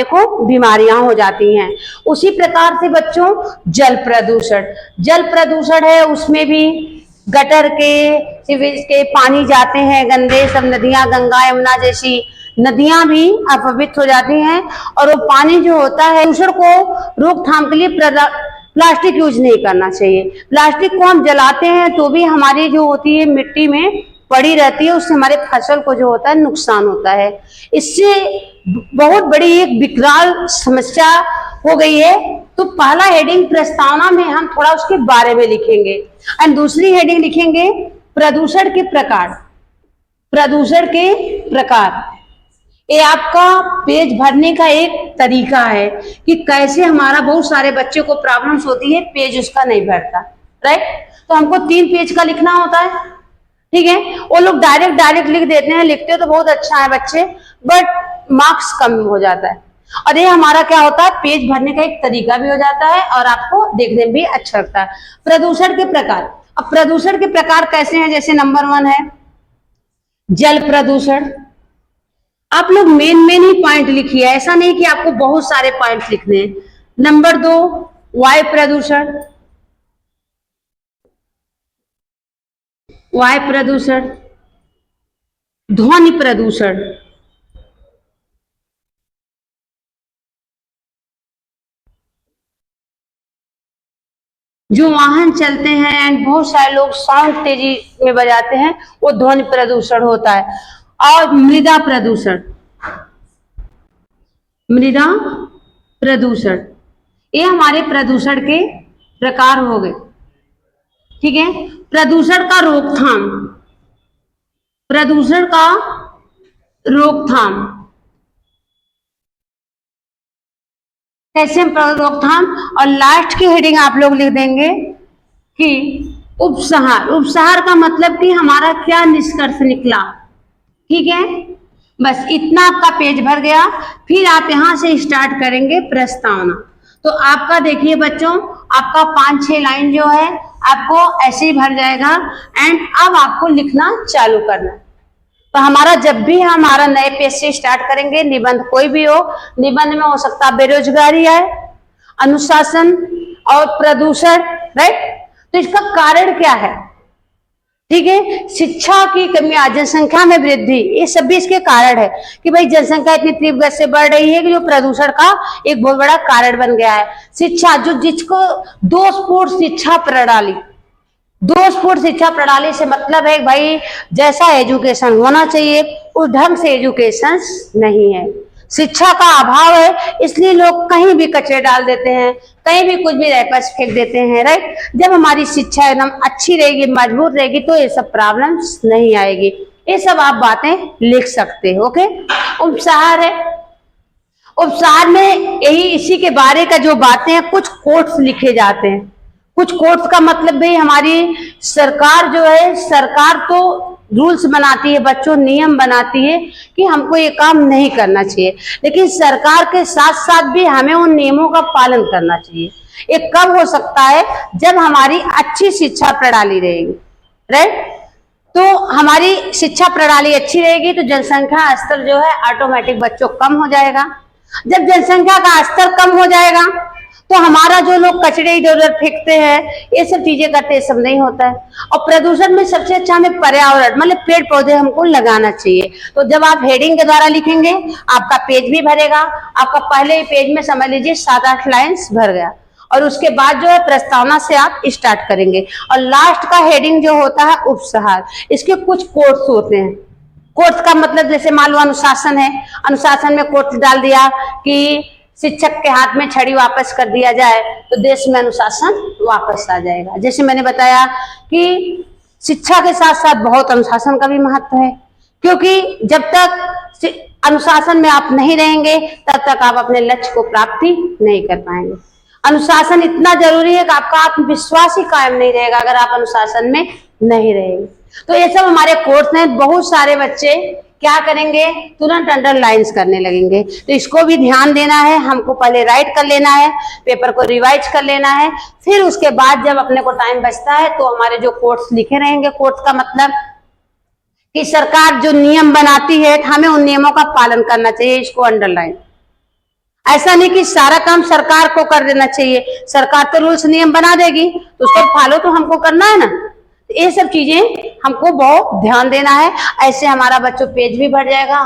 को बीमारियां हो जाती हैं। उसी प्रकार से बच्चों जल प्रदूषण है, उसमें भी गटर के सीवेज के पानी जाते हैं गंदे, सब नदियां, गंगा यमुना जैसी नदियां भी अपवित्र हो जाती हैं। और वो पानी जो होता है, प्रदूषण को रोकथाम के लिए प्लास्टिक यूज नहीं करना चाहिए। प्लास्टिक को हम जलाते हैं तो भी हमारी जो होती है मिट्टी में पड़ी रहती है, उससे हमारे फसल को जो होता है नुकसान होता है। इससे बहुत बड़ी एक विकराल समस्या हो गई है। तो पहला हेडिंग प्रस्तावना में हम थोड़ा उसके बारे में लिखेंगे, एंड दूसरी हेडिंग लिखेंगे प्रदूषण के प्रकार। ये आपका पेज भरने का एक तरीका है कि कैसे हमारा बहुत सारे बच्चे को प्रॉब्लम्स होती है, पेज उसका नहीं भरता, राइट। तो हमको 3 पेज का लिखना होता है, ठीक है। वो लोग डायरेक्ट लिख देते हैं, लिखते तो बहुत अच्छा है बच्चे, बट मार्क्स कम हो जाता है। और ये हमारा क्या होता है, पेज भरने का एक तरीका भी हो जाता है और आपको देखने में भी अच्छा लगता है। प्रदूषण के प्रकार। अब प्रदूषण के प्रकार कैसे हैं, जैसे नंबर 1 है जल प्रदूषण। आप लोग मेन ही पॉइंट लिखिए, ऐसा नहीं कि आपको बहुत सारे पॉइंट लिखने हैं। नंबर 2 वायु प्रदूषण, ध्वनि प्रदूषण, जो वाहन चलते हैं एंड बहुत सारे लोग साउंड तेजी में बजाते हैं, वो ध्वनि प्रदूषण होता है। और मृदा प्रदूषण, ये हमारे प्रदूषण के प्रकार हो गए, ठीक है। प्रदूषण का रोकथाम कैसे रोकथाम। और लास्ट की हेडिंग आप लोग लिख देंगे कि उपसंहार का मतलब कि हमारा क्या निष्कर्ष निकला, ठीक है। बस इतना आपका पेज भर गया। फिर आप यहां से स्टार्ट करेंगे प्रस्तावना। तो आपका देखिए बच्चों, आपका 5-6 लाइन जो है आपको ऐसे ही भर जाएगा, एंड अब आपको लिखना चालू करना। तो हमारा जब भी हमारा नए पेज से स्टार्ट करेंगे, निबंध कोई भी हो, निबंध में हो सकता है बेरोजगारी है, अनुशासन और प्रदूषण, राइट। तो इसका कारण क्या है, ठीक है। शिक्षा की कमी, जनसंख्या में वृद्धि, ये सब भी इसके कारण है कि भाई जनसंख्या इतनी तीव्र गति से बढ़ रही है कि जो प्रदूषण का एक बहुत बड़ा कारण बन गया है। शिक्षा, जो जिसको दोषपूर्ण शिक्षा प्रणाली से मतलब है भाई जैसा एजुकेशन होना चाहिए उस ढंग से एजुकेशन नहीं है, शिक्षा का अभाव है, इसलिए लोग कहीं भी कचरे डाल देते हैं, कहीं भी कुछ भी रैपर्स फेंक देते हैं, राइट। जब हमारी शिक्षा एकदम अच्छी रहेगी, मजबूत रहेगी, तो ये सब प्रॉब्लम्स नहीं आएगी। ये सब आप बातें लिख सकते हो, ओके। उपसंहार है, उपसंहार में यही इसी के बारे का जो बातें हैं, कुछ कोट्स लिखे जाते हैं। कुछ कोट्स का मतलब भाई हमारी सरकार जो है, सरकार तो रूल्स बनाती है बच्चों, नियम बनाती है कि हमको ये काम नहीं करना चाहिए, लेकिन सरकार के साथ साथ भी हमें उन नियमों का पालन करना चाहिए। ये कब हो सकता है, जब हमारी अच्छी शिक्षा प्रणाली रहेगी, राइट। तो हमारी शिक्षा प्रणाली अच्छी रहेगी तो जनसंख्या स्तर जो है ऑटोमेटिक बच्चों कम हो जाएगा। जब जनसंख्या का स्तर कम हो जाएगा तो हमारा जो लोग कचरे इधर उधर फेंकते हैं, ये सब चीजें करते हैं, सब नहीं होता है। और प्रदूषण में सबसे अच्छा हमें पर्यावरण मतलब पेड़ पौधे हमको लगाना चाहिए। तो जब आप हेडिंग के द्वारा लिखेंगे, आपका पेज भी भरेगा। आपका पहले ही पेज में समझ लीजिए 7-8 लाइन्स भर गया, और उसके बाद जो है प्रस्तावना से आप स्टार्ट करेंगे। और लास्ट का हेडिंग जो होता है उपसंहार, इसके कुछ कोट्स होते हैं। कोट्स का मतलब जैसे मान लो अनुशासन है, अनुशासन में कोट्स डाल दिया कि शिक्षक के हाथ में छड़ी वापस कर दिया जाए तो देश में अनुशासन वापस आ जाएगा। जैसे मैंने बताया कि शिक्षा के साथ साथ बहुत अनुशासन का भी महत्व है, क्योंकि जब तक अनुशासन में आप नहीं रहेंगे तब तक आप अपने लक्ष्य को प्राप्ति नहीं कर पाएंगे। अनुशासन इतना जरूरी है कि आपका आत्मविश्वास ही कायम नहीं रहेगा अगर आप अनुशासन में नहीं रहेंगे। तो ये सब हमारे कोर्स में बहुत सारे बच्चे क्या करेंगे, तुरंत अंडरलाइंस करने लगेंगे। तो इसको भी ध्यान देना है, हमको पहले राइट कर लेना है, पेपर को रिवाइज कर लेना है, फिर उसके बाद जब अपने को टाइम बचता है तो हमारे जो कोट्स लिखे रहेंगे, कोट्स का मतलब कि सरकार जो नियम बनाती है हमें उन नियमों का पालन करना चाहिए, इसको अंडरलाइन। ऐसा नहीं कि सारा काम सरकार को कर देना चाहिए, सरकार तो रूल्स नियम बना देगी तो उसको फॉलो तो हमको करना है ना। ये सब चीजें हमको बहुत ध्यान देना है, ऐसे हमारा बच्चों पेज भी बढ़ जाएगा।